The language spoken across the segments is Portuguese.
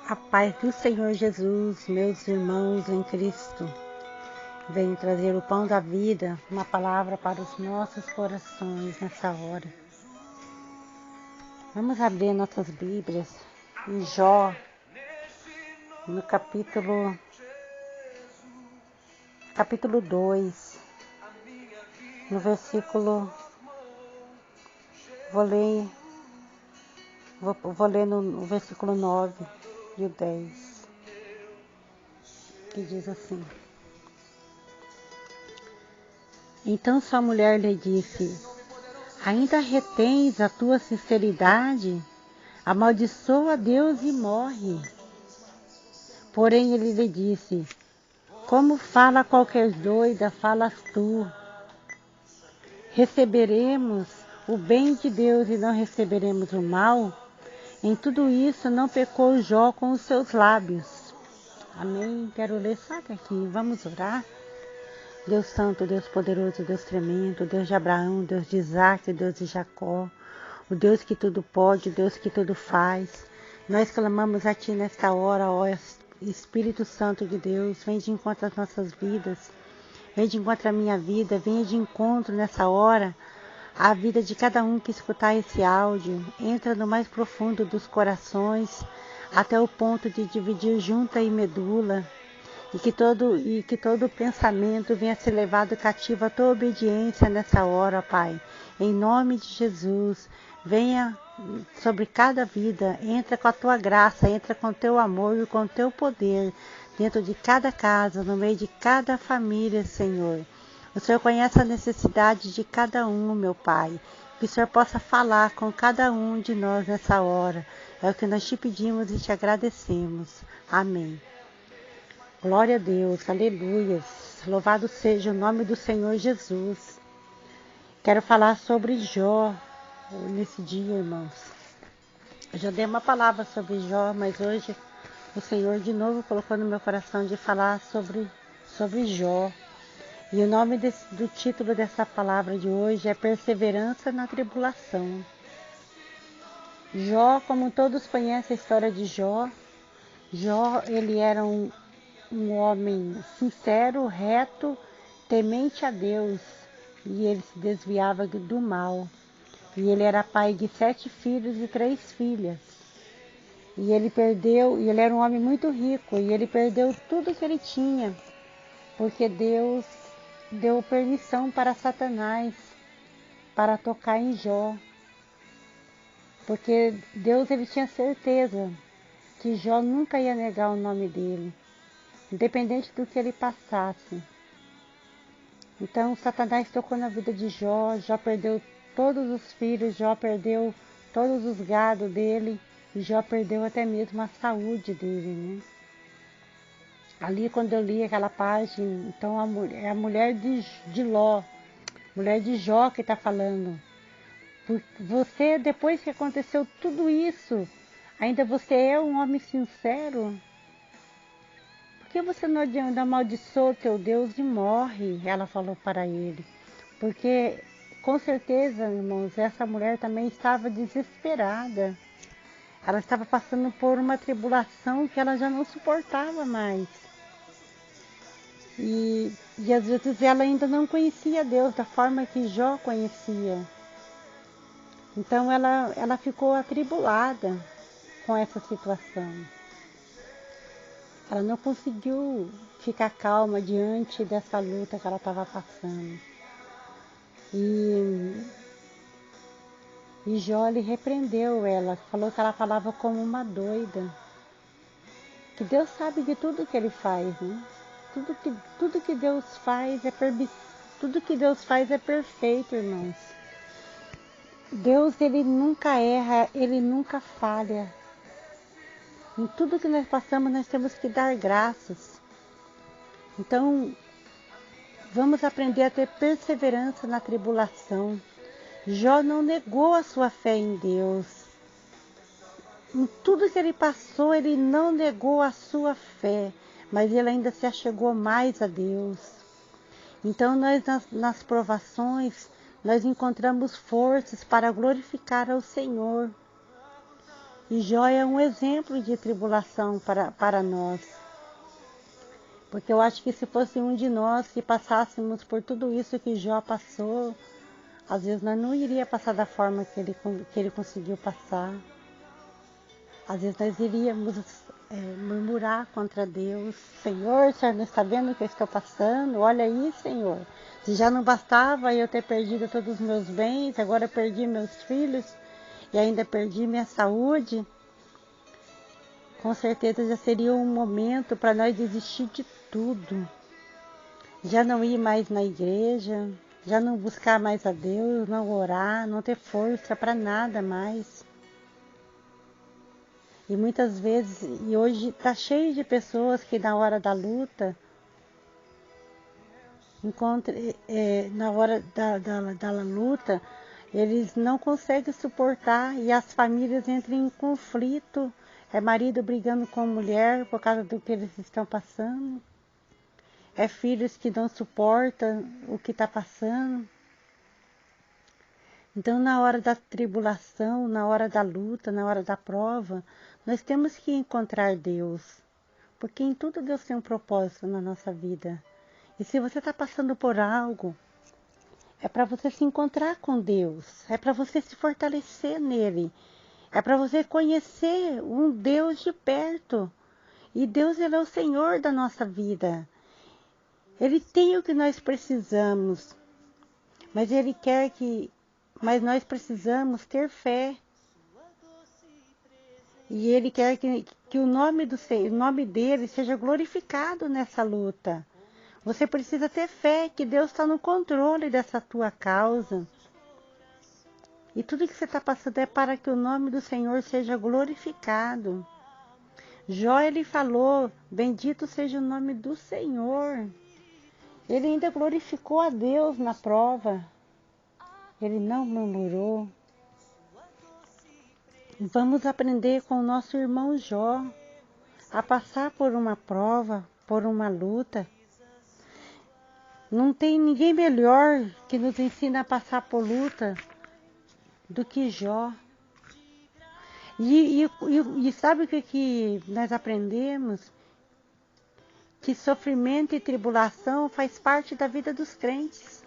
A paz do Senhor Jesus, meus irmãos em Cristo, venho trazer o pão da vida, uma palavra para os nossos corações nessa hora. Vamos abrir nossas Bíblias em Jó, no capítulo 2, no versículo, vou ler no versículo 9 e o 10, que diz assim: Então sua mulher lhe disse: Ainda retens a tua sinceridade? Amaldiçoa Deus e morre. Porém ele lhe disse: Como fala qualquer doida, falas tu. Receberemos o bem de Deus e não receberemos o mal? Em tudo isso não pecou Jó com os seus lábios. Amém? Quero ler só até aqui. Vamos orar? Deus Santo, Deus Poderoso, Deus Tremendo, Deus de Abraão, Deus de Isaac, Deus de Jacó, o Deus que tudo pode, o Deus que tudo faz. Nós clamamos a Ti nesta hora, ó Espírito Santo de Deus, vem de encontro às nossas vidas, vem de encontro à minha vida, venha de encontro nessa hora a vida de cada um que escutar esse áudio, entra no mais profundo dos corações, até o ponto de dividir junta e medula, e que todo pensamento venha ser levado cativo à tua obediência nessa hora, Pai. Em nome de Jesus, venha sobre cada vida, entra com a tua graça, entra com o teu amor e com o teu poder, dentro de cada casa, no meio de cada família, Senhor. O Senhor conhece a necessidade de cada um, meu Pai. Que o Senhor possa falar com cada um de nós nessa hora. É o que nós te pedimos e te agradecemos. Amém. Glória a Deus, aleluias. Louvado seja o nome do Senhor Jesus. Quero falar sobre Jó nesse dia, irmãos. Eu já dei uma palavra sobre Jó, mas hoje o Senhor de novo colocou no meu coração de falar sobre Jó. E o nome do título dessa palavra de hoje é Perseverança na Tribulação. Jó, como todos conhecem a história de Jó, ele era um homem sincero, reto, temente a Deus, e ele se desviava do mal. E ele era pai de 7 filhos e 3 filhas. E ele era um homem muito rico, e ele perdeu tudo que ele tinha, porque Deus deu permissão para Satanás para tocar em Jó. Porque Deus ele tinha certeza que Jó nunca ia negar o nome dele, independente do que ele passasse. Então Satanás tocou na vida de Jó, Jó perdeu todos os filhos, Jó perdeu todos os gados dele, e Jó perdeu até mesmo a saúde dele, né? Ali quando eu li aquela página, então é a mulher de Ló, mulher de Jó que está falando. Você, depois que aconteceu tudo isso, ainda você é um homem sincero? Por que você não amaldiçoa teu Deus e morre? Ela falou para ele. Porque, com certeza, irmãos, essa mulher também estava desesperada. Ela estava passando por uma tribulação que ela já não suportava mais. E às vezes ela ainda não conhecia Deus da forma que Jó conhecia. Então ela ficou atribulada com essa situação. Ela não conseguiu ficar calma diante dessa luta que ela estava passando. E Jó lhe repreendeu ela, falou que ela falava como uma doida. Que Deus sabe de tudo que ele faz, né? Tudo que Deus faz tudo que Deus faz é perfeito, irmãos. Deus, ele nunca erra, ele nunca falha. Em tudo que nós passamos, nós temos que dar graças. Então, vamos aprender a ter perseverança na tribulação. Jó não negou a sua fé em Deus. Em tudo que ele passou, ele não negou a sua fé, mas ele ainda se achegou mais a Deus. Então, nós nas provações, nós encontramos forças para glorificar ao Senhor. E Jó é um exemplo de tribulação para nós. Porque eu acho que se fosse um de nós que passássemos por tudo isso que Jó passou, às vezes nós não iria passar da forma que ele conseguiu passar. Às vezes nós iríamos murmurar contra Deus. Senhor, o Senhor não está vendo o que eu estou passando? Olha aí, Senhor. Se já não bastava eu ter perdido todos os meus bens, agora eu perdi meus filhos e ainda perdi minha saúde. Com certeza já seria um momento para nós desistir de tudo. Já não ir mais na igreja, já não buscar mais a Deus, não orar, não ter força para nada mais. E muitas vezes, e hoje está cheio de pessoas que na hora da luta, na hora da luta, eles não conseguem suportar e as famílias entram em conflito. É marido brigando com mulher por causa do que eles estão passando. É filhos que não suportam o que está passando. Então, na hora da tribulação, na hora da luta, na hora da prova, nós temos que encontrar Deus. Porque em tudo Deus tem um propósito na nossa vida. E se você está passando por algo, é para você se encontrar com Deus. É para você se fortalecer nele. É para você conhecer um Deus de perto. E Deus, ele é o Senhor da nossa vida. Ele tem o que nós precisamos. Mas nós precisamos ter fé. E Ele quer que o nome dele seja glorificado nessa luta. Você precisa ter fé que Deus está no controle dessa tua causa. E tudo que você está passando é para que o nome do Senhor seja glorificado. Jó, ele falou, bendito seja o nome do Senhor. Ele ainda glorificou a Deus na prova. Ele não murmurou. Vamos aprender com o nosso irmão Jó a passar por uma prova, por uma luta. Não tem ninguém melhor que nos ensina a passar por luta do que Jó. E sabe o que nós aprendemos? Que sofrimento e tribulação faz parte da vida dos crentes.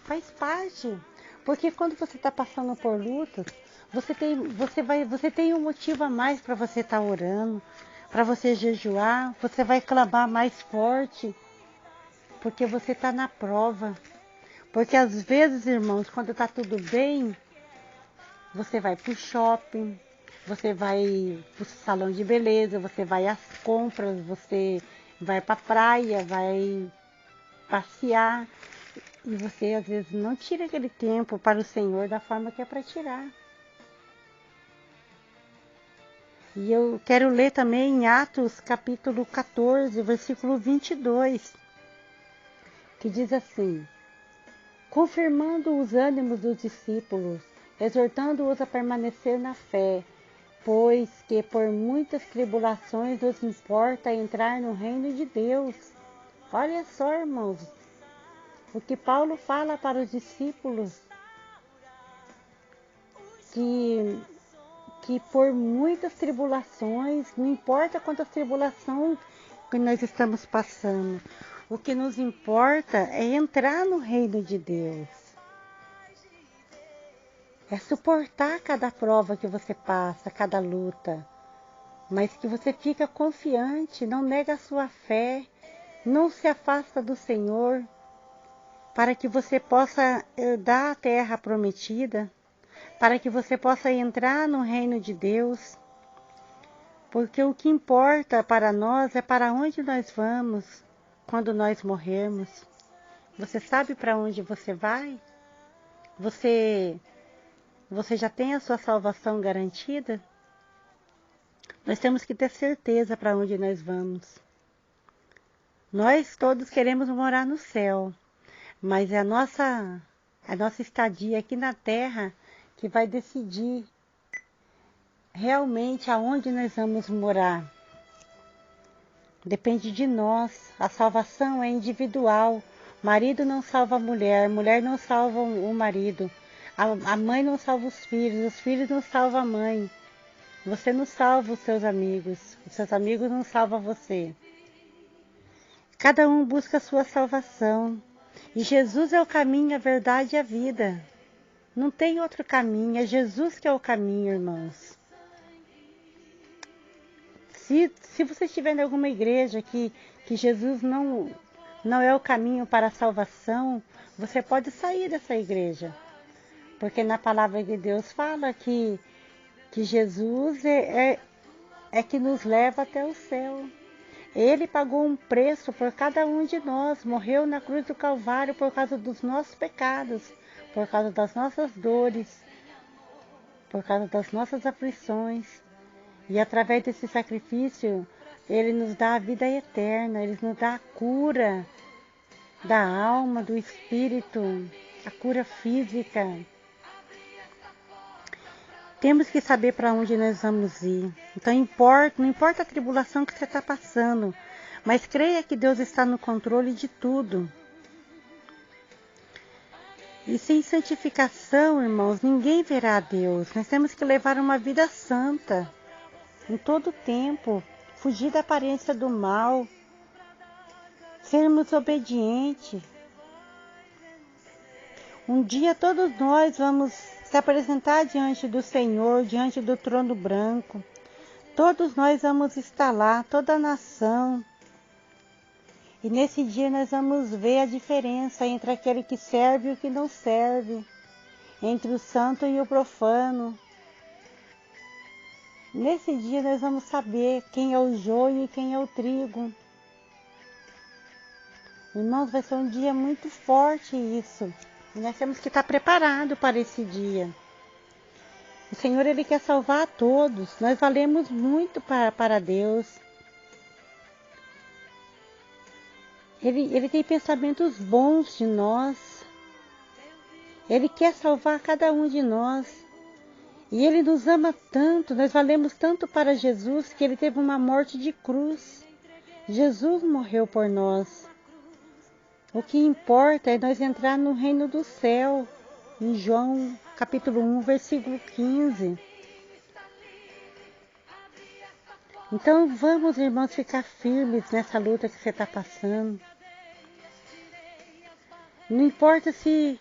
Faz parte. Porque quando você está passando por lutas, você tem um motivo a mais para você estar orando, para você jejuar, você vai clamar mais forte, porque você está na prova. Porque às vezes, irmãos, quando está tudo bem, você vai para o shopping, você vai para o salão de beleza, você vai às compras, você vai para a praia, vai passear. E você às vezes não tira aquele tempo para o Senhor da forma que é para tirar. E eu quero ler também em Atos capítulo 14, versículo 22, que diz assim: confirmando os ânimos dos discípulos, exortando-os a permanecer na fé, pois que por muitas tribulações nos importa entrar no reino de Deus. Olha só, irmãos, o que Paulo fala para os discípulos, que por muitas tribulações, não importa quantas tribulações que nós estamos passando, o que nos importa é entrar no reino de Deus. É suportar cada prova que você passa, cada luta, mas que você fica confiante, não nega a sua fé, não se afasta do Senhor, para que você possa herdar a terra prometida, para que você possa entrar no reino de Deus. Porque o que importa para nós é para onde nós vamos quando nós morrermos. Você sabe para onde você vai? Você já tem a sua salvação garantida? Nós temos que ter certeza para onde nós vamos. Nós todos queremos morar no céu, mas é a nossa estadia aqui na terra que vai decidir realmente aonde nós vamos morar. Depende de nós. A salvação é individual. Marido não salva a mulher não salva o marido. A mãe não salva os filhos não salva a mãe. Você não salva os seus amigos não salvam você. Cada um busca a sua salvação. E Jesus é o caminho, a verdade e a vida. Não tem outro caminho, é Jesus que é o caminho, irmãos. Se você estiver em alguma igreja que Jesus não é o caminho para a salvação, você pode sair dessa igreja. Porque na palavra de Deus fala que Jesus é que nos leva até o céu. Ele pagou um preço por cada um de nós, morreu na cruz do Calvário por causa dos nossos pecados, por causa das nossas dores, por causa das nossas aflições. E através desse sacrifício, Ele nos dá a vida eterna, Ele nos dá a cura da alma, do espírito, a cura física. Temos que saber para onde nós vamos ir. Então não importa a tribulação que você está passando, mas creia que Deus está no controle de tudo. E sem santificação, irmãos, ninguém verá a Deus. Nós temos que levar uma vida santa em todo tempo, fugir da aparência do mal, sermos obedientes. Um dia todos nós vamos se apresentar diante do Senhor, diante do trono branco. Todos nós vamos estar lá, toda a nação. E nesse dia nós vamos ver a diferença entre aquele que serve e o que não serve, entre o santo e o profano. Nesse dia nós vamos saber quem é o joio e quem é o trigo. Irmãos, vai ser um dia muito forte isso. E nós temos que estar preparados para esse dia. O Senhor, Ele quer salvar a todos. Nós valemos muito para Deus. Ele tem pensamentos bons de nós. Ele quer salvar cada um de nós. E Ele nos ama tanto, nós valemos tanto para Jesus, que Ele teve uma morte de cruz. Jesus morreu por nós. O que importa é nós entrar no reino do céu, em João capítulo 1, versículo 15. Então vamos, irmãos, ficar firmes nessa luta que você está passando. Não importa se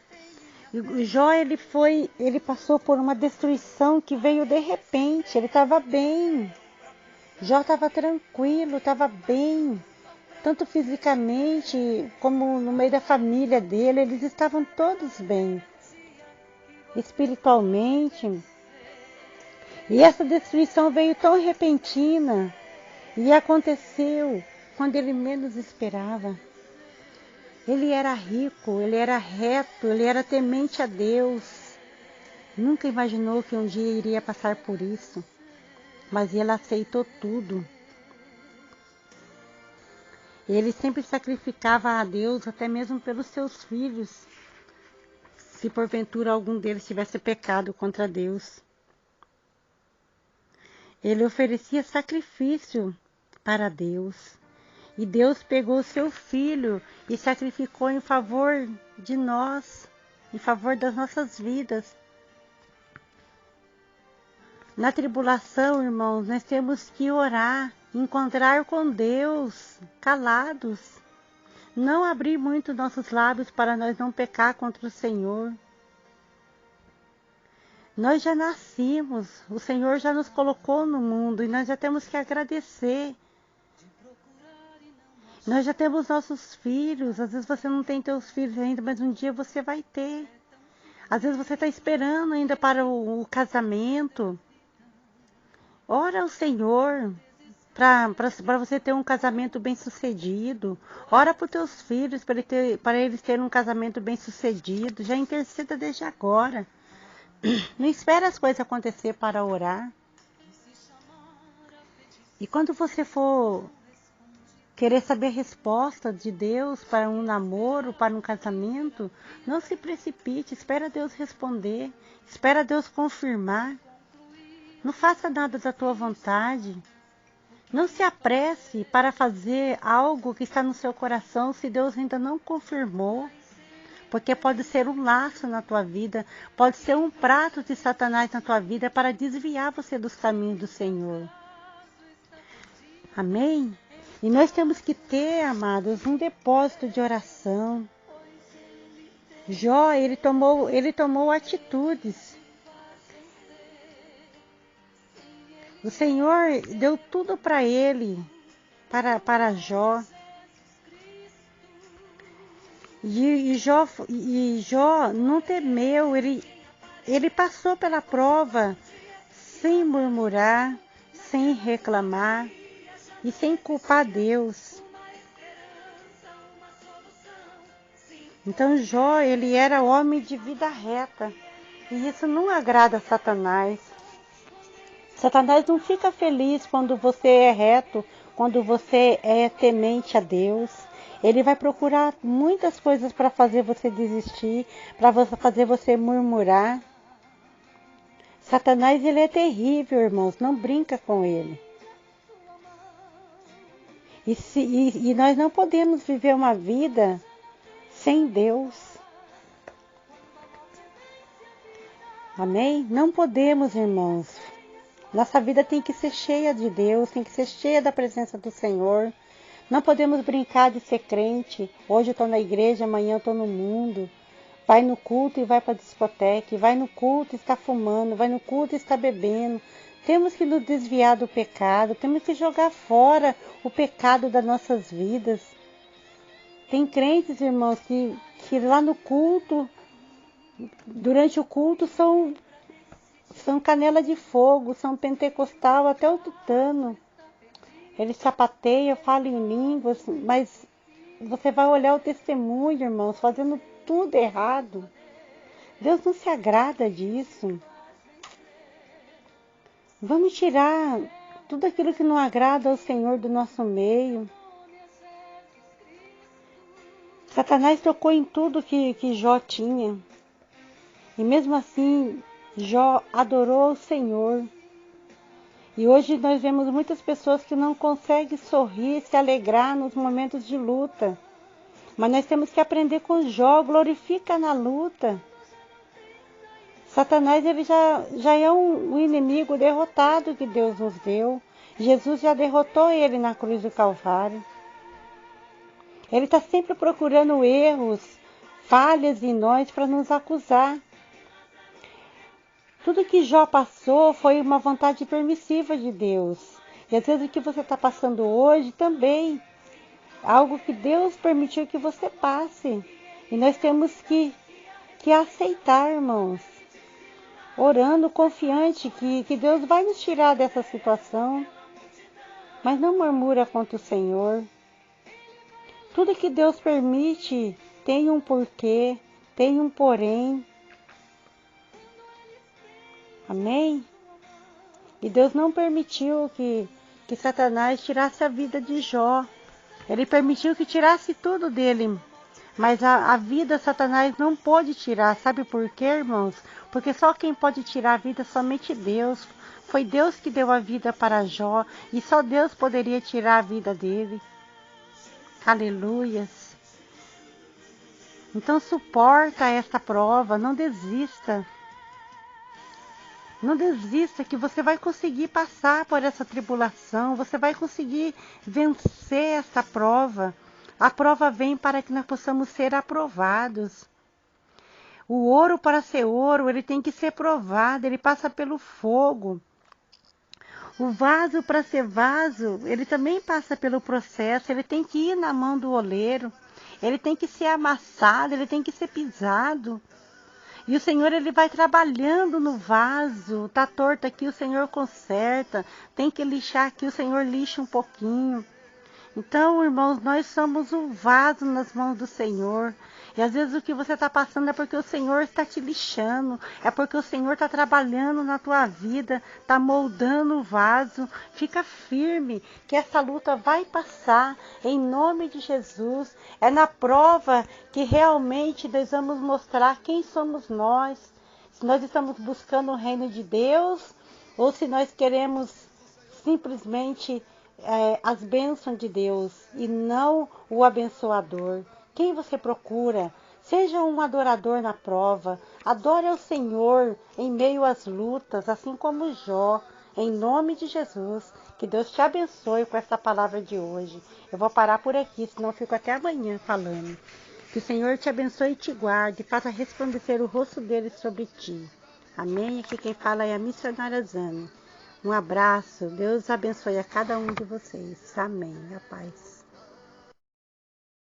Jó, ele passou por uma destruição que veio de repente, ele estava bem. Jó estava tranquilo, estava bem. Tanto fisicamente, como no meio da família dele, eles estavam todos bem. Espiritualmente. E essa destruição veio tão repentina. E aconteceu quando ele menos esperava. Ele era rico, ele era reto, ele era temente a Deus. Nunca imaginou que um dia iria passar por isso. Mas ele aceitou tudo. Ele sempre sacrificava a Deus, até mesmo pelos seus filhos, se porventura algum deles tivesse pecado contra Deus. Ele oferecia sacrifício para Deus. E Deus pegou o seu filho e sacrificou em favor de nós, em favor das nossas vidas. Na tribulação, irmãos, nós temos que orar, encontrar com Deus, calados. Não abrir muito nossos lábios para nós não pecar contra o Senhor. Nós já nascimos, o Senhor já nos colocou no mundo e nós já temos que agradecer. Nós já temos nossos filhos, às vezes você não tem teus filhos ainda, mas um dia você vai ter. Às vezes você está esperando ainda para o casamento. Ora ao Senhor para você ter um casamento bem sucedido. Ora para os teus filhos para eles terem um casamento bem sucedido. Já interceda desde agora. Não espera as coisas acontecer para orar. E quando você for querer saber a resposta de Deus para um namoro, para um casamento, não se precipite, espera Deus responder, espera Deus confirmar. Não faça nada da tua vontade. Não se apresse para fazer algo que está no seu coração se Deus ainda não confirmou. porque pode ser um laço na tua vida, pode ser um prato de Satanás na tua vida para desviar você dos caminhos do Senhor. Amém? E nós temos que ter, amados, um depósito de oração. Jó, ele tomou atitudes. O Senhor deu tudo para ele, para Jó. E Jó não temeu, ele passou pela prova sem murmurar, sem reclamar e sem culpar Deus. Então Jó, ele era homem de vida reta, e isso não agrada a Satanás. Satanás não fica feliz quando você é reto, quando você é temente a Deus. Ele vai procurar muitas coisas para fazer você desistir, para fazer você murmurar. Satanás, ele é terrível, irmãos, não brinca com ele. E nós não podemos viver uma vida sem Deus. Amém? Não podemos, irmãos. Nossa vida tem que ser cheia de Deus, tem que ser cheia da presença do Senhor. Não podemos brincar de ser crente. Hoje eu estou na igreja, amanhã eu estou no mundo. Vai no culto e vai para a discoteca. Vai no culto e está fumando. Vai no culto e está bebendo. Temos que nos desviar do pecado. Temos que jogar fora o pecado das nossas vidas. Tem crentes, irmãos, que lá no culto, durante o culto, são canela de fogo, são pentecostal até o tutano. Eles sapateiam, falam em línguas, mas você vai olhar o testemunho, irmãos, fazendo tudo errado. Deus não se agrada disso. Vamos tirar tudo aquilo que não agrada ao Senhor do nosso meio. Satanás tocou em tudo que Jó tinha. E mesmo assim, Jó adorou o Senhor. E hoje nós vemos muitas pessoas que não conseguem sorrir, se alegrar nos momentos de luta. Mas nós temos que aprender com Jó, glorifica na luta. Satanás, ele já é um inimigo derrotado que Deus nos deu. Jesus já derrotou ele na cruz do Calvário. Ele está sempre procurando erros, falhas em nós para nos acusar. Tudo que Jó passou foi uma vontade permissiva de Deus. E às vezes o que você está passando hoje também, algo que Deus permitiu que você passe. E nós temos que aceitar, irmãos. Orando, confiante que Deus vai nos tirar dessa situação. Mas não murmura contra o Senhor. Tudo que Deus permite tem um porquê, tem um porém. Amém? E Deus não permitiu que Satanás tirasse a vida de Jó. Ele permitiu que tirasse tudo dele. Mas a vida Satanás não pôde tirar. Sabe por quê, irmãos? Porque só quem pode tirar a vida é somente Deus. Foi Deus que deu a vida para Jó. E só Deus poderia tirar a vida dele. Aleluias. Então suporta essa prova. Não desista. Não desista, que você vai conseguir passar por essa tribulação, você vai conseguir vencer essa prova. A prova vem para que nós possamos ser aprovados. O ouro, para ser ouro, ele tem que ser provado, ele passa pelo fogo. O vaso, para ser vaso, ele também passa pelo processo, ele tem que ir na mão do oleiro, ele tem que ser amassado, ele tem que ser pisado. E o Senhor, ele vai trabalhando no vaso. Tá torto aqui, o Senhor conserta. Tem que lixar aqui, o Senhor lixa um pouquinho. Então, irmãos, nós somos o vaso nas mãos do Senhor. E às vezes o que você está passando é porque o Senhor está te lixando. É porque o Senhor está trabalhando na tua vida. Está moldando o vaso. Fica firme que essa luta vai passar. Em nome de Jesus. É na prova que realmente nós vamos mostrar quem somos nós. Se nós estamos buscando o reino de Deus. Ou se nós queremos simplesmente as bênçãos de Deus e não o abençoador. Quem você procura? Seja um adorador na prova. Adore ao Senhor em meio às lutas, assim como Jó. Em nome de Jesus, que Deus te abençoe com essa palavra de hoje. Eu vou parar por aqui, senão eu fico até amanhã falando. Que o Senhor te abençoe e te guarde, e faça resplandecer o rosto dele sobre ti. Amém? Aqui quem fala é a missionária Zane. Um abraço, Deus abençoe a cada um de vocês. Amém. A paz.